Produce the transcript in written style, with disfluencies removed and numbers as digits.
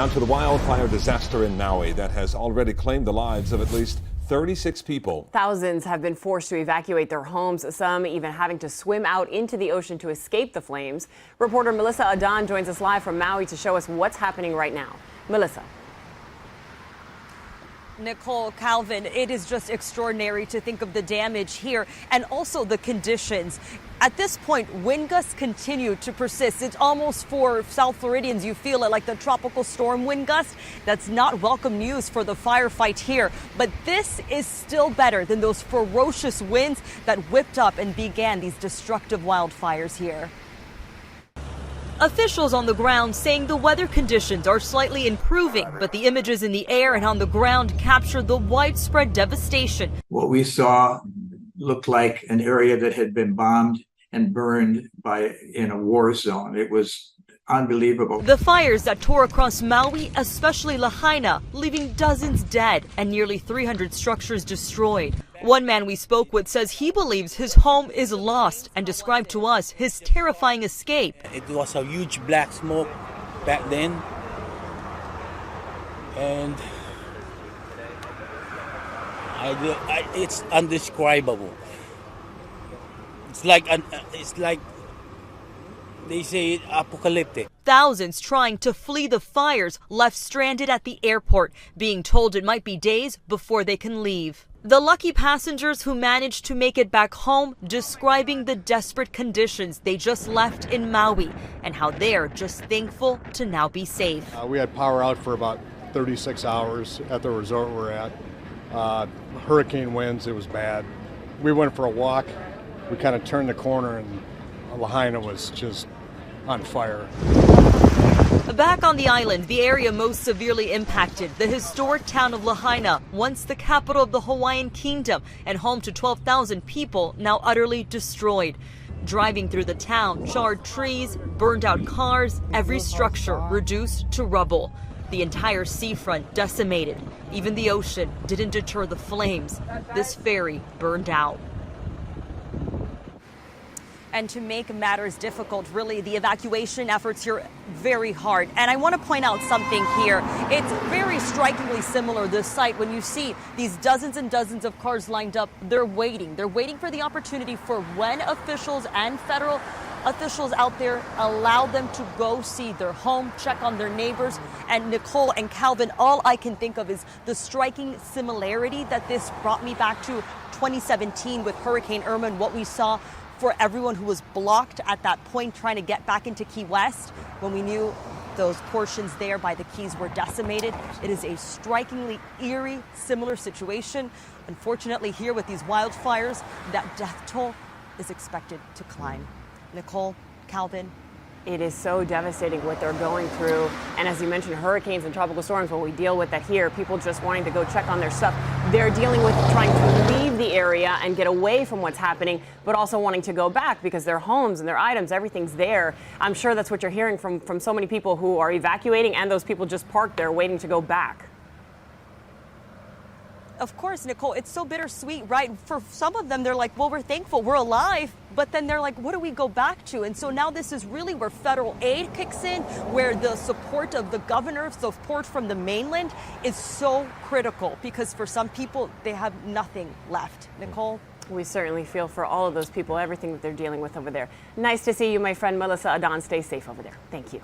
Down to the wildfire disaster in Maui that has already claimed the lives of at least 36 people. Thousands have been forced to evacuate their homes, some even having to swim out into the ocean to escape the flames. Reporter Melissa Adan joins us live from Maui to show us what's happening right now. Melissa. Nicole, Calvin, it is just extraordinary to think of the damage here and also the conditions. At this point, wind gusts continue to persist. It's almost, for South Floridians, you feel it like the tropical storm wind gust. That's not welcome news for the firefight here. But this is still better than those ferocious winds that whipped up and began these destructive wildfires here. Officials on the ground saying the weather conditions are slightly improving, but the images in the air and on the ground capture the widespread devastation. What we saw looked like an area that had been bombed and burned in a war zone. It was unbelievable. The fires that tore across Maui, especially Lahaina, leaving dozens dead and nearly 300 structures destroyed. One man we spoke with says he believes his home is lost and described to us his terrifying escape. It was a huge black smoke back then, and it's indescribable. It's like they say apocalyptic. Thousands trying to flee the fires left stranded at the airport, being told it might be days before they can leave. The lucky passengers who managed to make it back home describing the desperate conditions they just left in Maui and how they're just thankful to now be safe. We had power out for about 36 hours at the resort we're at. Hurricane winds, it was bad. We went for a walk. We kind of turned the corner and Lahaina was just on fire. Back on the island, the area most severely impacted, the historic town of Lahaina, once the capital of the Hawaiian kingdom and home to 12,000 people, now utterly destroyed. Driving through the town, charred trees, burned out cars, every structure reduced to rubble. The entire seafront decimated. Even the ocean didn't deter the flames. This ferry burned out. And to make matters difficult, really, the evacuation efforts here very hard. And I want to point out something here. It's very strikingly similar, this site. When you see these dozens and dozens of cars lined up, they're waiting. They're waiting for the opportunity for when officials and federal officials out there allow them to go see their home, check on their neighbors. And Nicole and Calvin, all I can think of is the striking similarity that this brought me back to 2017 with Hurricane Irma and what we saw for everyone who was blocked at that point trying to get back into Key West when we knew those portions there by the Keys were decimated. It is a strikingly eerie, similar situation. Unfortunately, here with these wildfires, that death toll is expected to climb. Nicole, Calvin. It is so devastating what they're going through. And as you mentioned, hurricanes and tropical storms, well, we deal with that here. People just wanting to go check on their stuff. They're dealing with trying to leave the area and get away from what's happening, but also wanting to go back because their homes and their items, everything's there. I'm sure that's what you're hearing from so many people who are evacuating and those people just parked there waiting to go back. Of course, Nicole, it's so bittersweet, right? For some of them, they're like, well, we're thankful we're alive. But then they're like, what do we go back to? And so now this is really where federal aid kicks in, where the support of the governor, support from the mainland is so critical because for some people, they have nothing left. Nicole? We certainly feel for all of those people, everything that they're dealing with over there. Nice to see you, my friend Melissa Adan. Stay safe over there. Thank you.